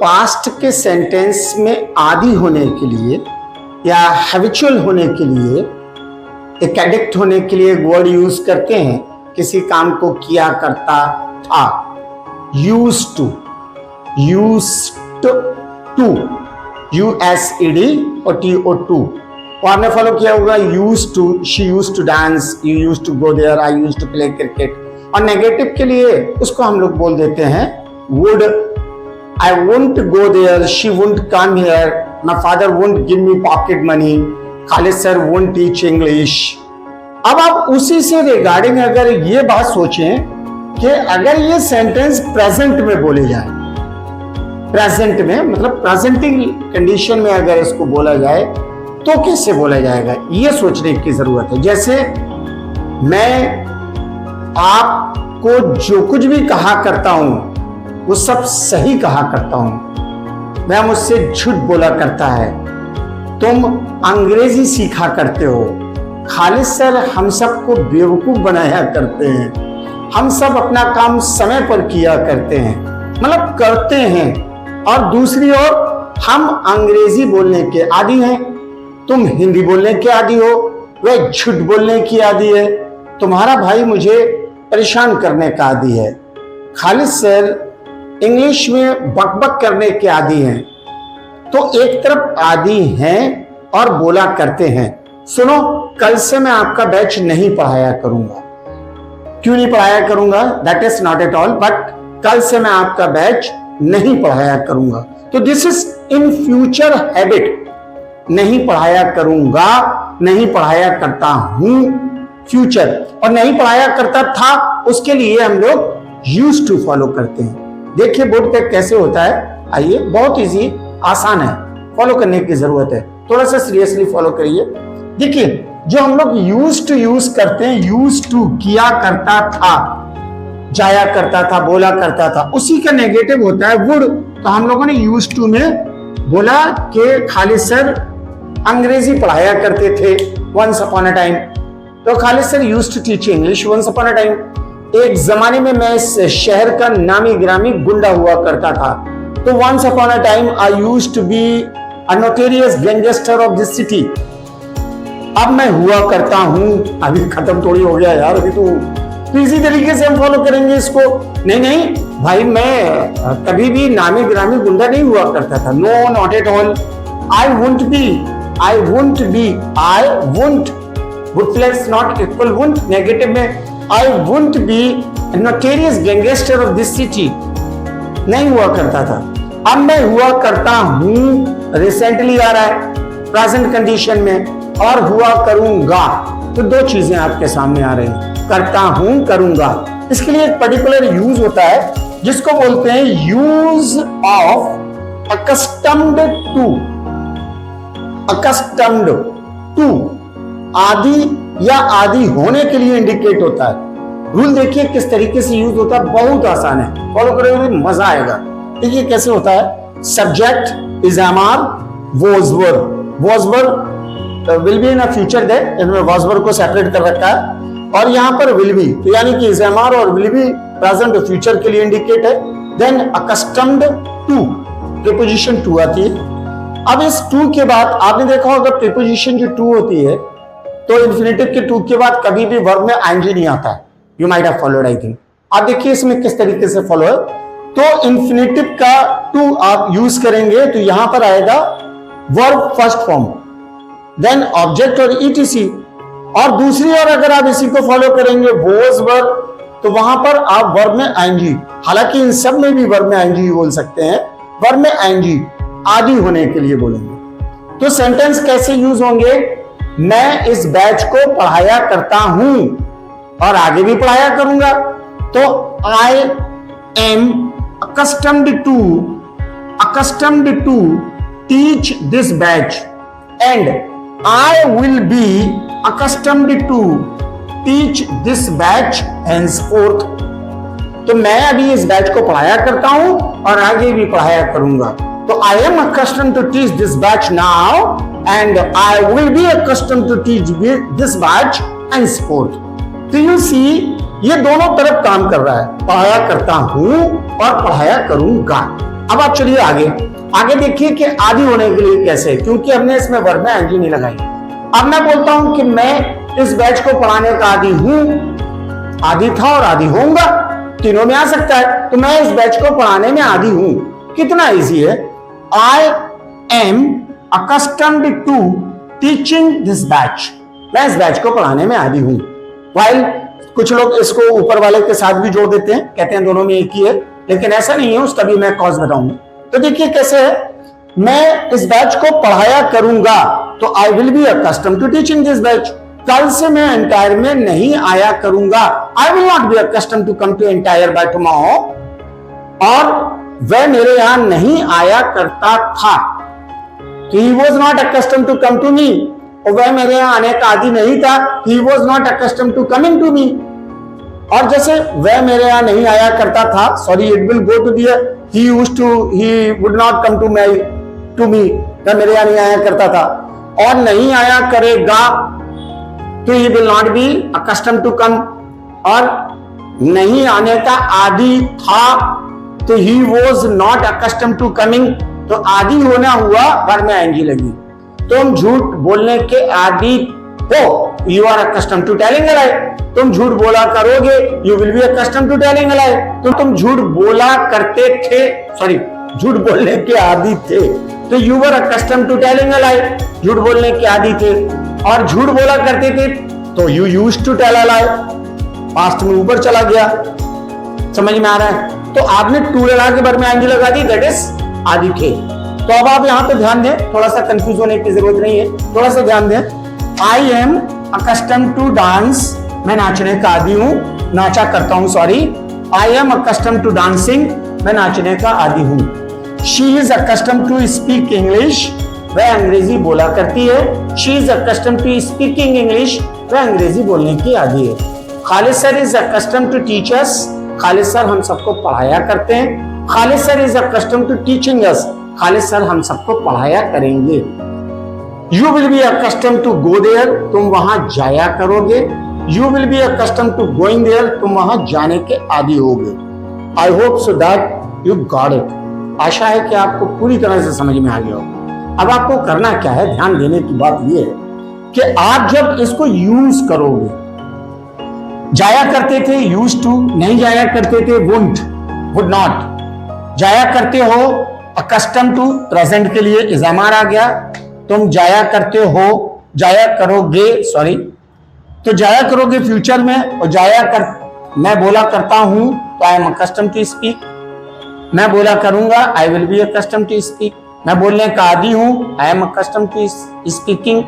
Past के sentence में आदि होने के लिए या हैबिचुअल होने के लिए, एक एडिक्ट होने के लिए एक वर्ड यूज करते हैं। किसी काम को किया करता था, used to, used to, USED और TO2। और आपने फॉलो किया होगा used to, she used to dance, you used to go there, I used to play cricket. और नेगेटिव के लिए उसको हम लोग बोल देते हैं would, I won't go there, she won't come here, my father won't give me pocket money, Khalid sir won't teach English। अब आप उसी से रिगार्डिंग अगर ये बात सोचें कि अगर ये सेंटेंस प्रेजेंट में बोले जाए, प्रेजेंट में मतलब प्रेजेंटिंग कंडीशन में अगर इसको बोला जाए तो कैसे बोला जाएगा, ये सोचने की जरूरत है। जैसे मैं आपको जो कुछ भी कहा करता हूं वो सब सही कहा करता हूं, वह मुझसे झूठ बोला करता है, तुम अंग्रेजी सीखा करते हो, खालिद सर हम सबको बेवकूफ बनाया करते हैं, हम सब अपना काम समय पर किया करते हैं, मतलब करते हैं। और दूसरी ओर हम अंग्रेजी बोलने के आदी हैं, तुम हिंदी बोलने के आदी हो, वह झूठ बोलने की आदी है, तुम्हारा भाई मुझे परेशान करने का आदी है, खालिद सर इंग्लिश में बकबक करने के आदी हैं। तो एक तरफ आदी हैं और बोला करते हैं। सुनो, कल से मैं आपका बैच नहीं पढ़ाया करूंगा। क्यों नहीं पढ़ाया करूंगा? That is not at all, but कल से मैं आपका बैच नहीं पढ़ाया करूंगा। तो this is in future habit, नहीं पढ़ाया करूंगा, नहीं पढ़ाया करता हूं, फ्यूचर। और नहीं पढ़ाया करता था, उसके लिए हम लोग यूज्ड टू फॉलो करते हैं। देखिए बोर्ड पे कैसे होता है, आइए, बहुत इजी, आसान है, फॉलो करने की जरूरत है, थोड़ा सा सीरियसली फॉलो करिए। देखिए जो हम लोग यूज्ड टू यूज करते हैं, यूज्ड टू किया करता था, जाया करता था, बोला करता था, उसी का नेगेटिव होता है वुड। तो हम लोगों ने यूज्ड टू में बोला कि खालिद सर अंग्रेजी पढ़ाया करते थे वंस अपॉन अ टाइम, तो Khalid sir used to teach English once upon a time. एक जमाने में मैं इस शहर का नामी गिरामी गुंडा हुआ करता था, तो once upon a time I used to be a notorious gangster of this city. अब मैं हुआ करता हूं, अभी खत्म थोड़ी हो गया यार, अभी तो इसी तरीके से हम फॉलो करेंगे इसको। नहीं भाई, मैं कभी भी नामी गिरामी गुंडा नहीं हुआ करता था, no not at all. I won't be, I won't be, I won't, would plus not equal won't, negative में I won't be a notorious gangster of this city, नहीं हुआ करता था। अब मैं हुआ करता हूं, रिसेंटली आ रहा है प्रेजेंट कंडीशन में, और हुआ करूंगा। तो दो चीजें आपके सामने आ रही हैं, करता हूं, करूंगा। इसके लिए एक पर्टिकुलर यूज होता है जिसको बोलते हैं use of accustomed to. Accustomed to आदि या आदि होने के लिए इंडिकेट होता है। रूल देखिए किस तरीके से यूज होता है, बहुत आसान है, फॉलो करोगे मजा आएगा। देखिए कैसे होता है, subject is MR, was were, was were will be in a future day, इनमें वॉज वर को सेपरेट कर रखा है, और यहां पर विल बी, तो यानी कि इज एमआर और विल बी प्रेजेंट और फ्यूचर के लिए इंडिकेट है। Then accustomed to, preposition to आती है। अब इस टू के बाद आपने देखा होगा प्रीपोजिशन जो टू होती है, तो इन्फिनेटिव के टू के बाद कभी भी वर्ब में आईएनजी नहीं आता है। You might have followed, I think. आप देखिए इसमें किस तरीके से फॉलो है। तो इन्फिनेटिव का टू आप यूज करेंगे तो यहां पर आएगा verb first form, then object और ईटीसी। और दूसरी ओर अगर आप इसी को फॉलो करेंगे वॉज वर, तो वहां पर आप वर्ब में आईएनजी, हालांकि इन सब में भी वर्ब में आईएनजी बोल सकते हैं, वर्ब में आईएनजी आदि होने के लिए बोलेंगे। तो सेंटेंस कैसे यूज होंगे, मैं इस बैच को पढ़ाया करता हूं और आगे भी पढ़ाया करूंगा। तो I M accustomed to teach this batch and I will be accustomed to teach this batch henceforth। तो मैं अभी इस बैच को पढ़ाया करता हूं और आगे भी पढ़ाया करूंगा। तो I am accustomed to teach this batch now and I will be accustomed to teach this batch henceforth। तो you see, ये दोनों तरफ काम कर रहा है, पढ़ाया करता हूं और पढ़ाया करूंगा। अब आप चलिए आगे देखिए कि आदि होने के लिए कैसे, क्योंकि हमने इसमें वर्ब में एनजी नहीं लगाई। अब मैं बोलता हूं कि मैं इस बैच को पढ़ाने का आदि हूं, आदि था और आदि होऊंगा, तीनों में आ सकता है। तो मैं इस बैच को पढ़ाने में आदि हूं, कितना इजी है। I am accustomed to teaching this batch, मैं इस बैच को पढ़ाने में आदि हूं। वाइल कुछ लोग इसको ऊपर वाले के साथ भी जोड़ देते हैं, कहते हैं दोनों में एक ही है, लेकिन ऐसा नहीं है, उसका भी मैं कॉज बताऊंगा। तो देखिए कैसे है, मैं इस बैच को पढ़ाया करूंगा, तो I will be accustomed to teaching this batch. कल से मैं एंटायर में नहीं आया करूंगा, I will not be accustomed to come to entire by tomorrow. और वह मेरे यहां नहीं आया करता था, he was not accustomed to come to me, और वह मेरे यहां आने का आदि नहीं था, he was not accustomed to coming to me। और जैसे वह मेरे यहां नहीं आया करता था, sorry it will go to there, he would not come to me, वह मेरे यहां नहीं आया करता था। और नहीं आया करेगा तो he will not be accustomed to come, और नहीं आने का आदि था तो he was not accustomed to coming, तो आदि होना हुआ, वर्ब में आएंगी लगी। तुम झूठ बोलने के आदि हो, you are accustomed to telling a lie, तुम झूठ बोला करोगे, you will be accustomed to telling a lie. तो तुम झूठ बोला करते थे, सॉरी झूठ बोलने के आदि थे, तो you were accustomed to telling a lie, झूठ बोलने के आदि थे। और झूठ बोला करते थे तो you used to tell a lie, past में ऊपर चला गया, समझ में आ रहा है। तो आपने टू लगा के वर्ब में आएंगी लगा दी, दैट इज आदि थे। तो अब आप यहां पे ध्यान दें, थोड़ा सा कंफ्यूज होने की जरूरत नहीं है, थोड़ा सा ध्यान दें। I am accustomed to dance, मैं नाचने का आदि हूं, नाचा करता हूं, sorry. I am accustomed to dancing, मैं नाचने का आदि हूं। She is accustomed to speak English, वह अंग्रेजी बोला करती है। She is accustomed to speaking English, वह अंग्रेजी बोलने की आदि है। Khalid sir is accustomed to teach us, Khalid sir हम सबको पढ़ाया करते हैं। Khalid sir is accustomed to teaching us, Khalid sir हम सबको पढ़ाया करेंगे। You will be accustomed to go there, तुम वहां जाया करोगे। You will be accustomed to going there, तुम वहां जाने के आदी होगे। I hope so that you got it, आशा है कि आपको पूरी तरह से समझ में आ गया होगा। अब आपको करना क्या है, ध्यान देने की बात यह है कि आप जब इसको यूज करोगे, जाया करते थे यूज टू, नहीं जाया करते थे वुडंट, वुड नॉट, जाया करते हो अकस्टम टू, प्रेजेंट के लिए इज़ामार आ गया, तुम जाया करते हो, जाया करोगे, सॉरी, तो जाया करोगे फ्यूचर में, और जाया कर, मैं बोला करता हूं तो I am accustom to speak, मैं बोला करूंगा I will be accustom to speak, मैं बोलने का आदी हूं I am accustom to speaking,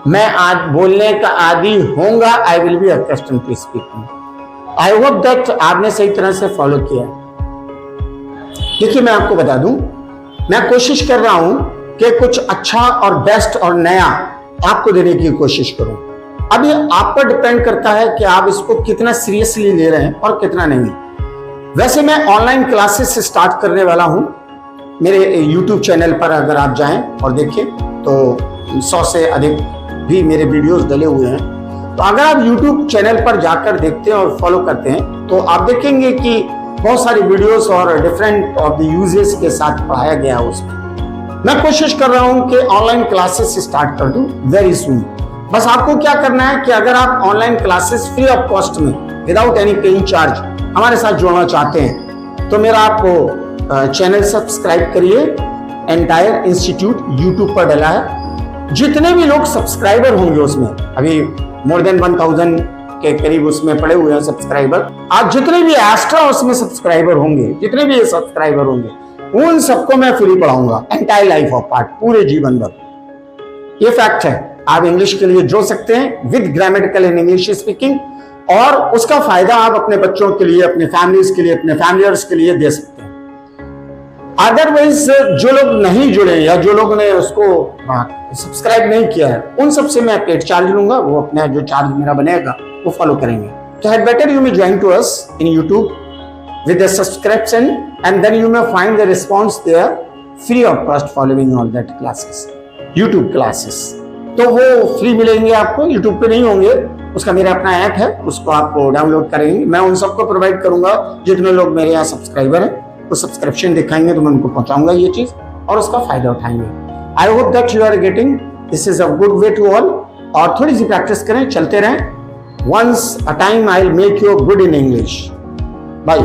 मैं आज बोलने का आदी होऊंगा I will be accustom to speaking. I hope that आपने सही तरह से फॉलो किया। देखिए मैं आपको बता दूं, मैं कोशिश कर रहा हूं कि कुछ अच्छा और बेस्ट और नया आपको देने की कोशिश करूं। अब ये आप पर डिपेंड करता है कि आप इसको कितना सीरियसली ले रहे हैं और कितना नहीं। वैसे मैं ऑनलाइन क्लासेस स्टार्ट करने वाला हूं, मेरे YouTube चैनल पर अगर आप जाएं और देखें तो 100 से अधिक भी मेरे वीडियोस डले हुए हैं। तो अगर आप YouTube चैनल पर जाकर देखते हैं और फॉलो करते हैं तो आप देखेंगे कि बहुत सारी वीडियोस और डिफरेंट ऑफ द यूजेस के साथ पढ़ाया गया है उसमें। मैं कोशिश कर रहा हूं कि ऑनलाइन क्लासेस स्टार्ट कर दूं वेरी सून। बस आपको क्या करना है कि अगर आप online classes free of cost में विदाउट एनी पेइंग चार्ज हमारे साथ जुड़ना चाहते हैं तो मेरा आपको चैनल सब्सक्राइब करिए। एंटायर इंस्टीट्यूट यूट्यूब पर डला है। जितने भी लोग सब्सक्राइबर होंगे उसमें, अभी मोर देन 1000 के करीब उसमें पड़े हुए हैं सब्सक्राइबर, आज जितने भी एक्स्ट्रा उसमें सब्सक्राइबर होंगे, जितने भी सब्सक्राइबर होंगे उन सबको मैं फ्री पढ़ाऊंगा एंटायर लाइफ ऑफ पार्ट, पूरे जीवन भर। ये फैक्ट है। आप इंग्लिश के लिए जोड़ सकते हैं with grammatical and English speaking, और उसका फायदा आप अपने बच्चों के लिए, अपने फैमिलीज के लिए, अपने फैमिलियर्स के लिए दे सकते हैं। अदरवाइज जो लोग नहीं जुड़े या जो लोगों ने उसको सब्सक्राइब नहीं किया है उन सबसे मैं पेड चार्ज लूंगा, वो अपना जो चार्ज मेरा बनेगा वो फॉलो करेंगे। तो had better you may join to us in YouTube with a subscription and then you may find the response there free of cost following all that classes, YouTube classes। तो वो free मिलेंगे आपको, YouTube पे नहीं होंगे, उसका मेरा अपना ऐप है, उसको आप डाउनलोड करेंगे। मैं उन सबको प्रोवाइड करूंगा जितने लोग मेरे यहाँ सब्सक्राइबर हैं। वो सब्सक्रिप्शन दिखाएंगे तो मैं उनको पहुंचाऊंगा ये चीज और उसका फायदा उठाएंगे। I hope that you are getting this is a good way to all. और थोड़ी सी प्रैक्टिस करें, चलते रहें। Once a time I will make you good in English. Bye.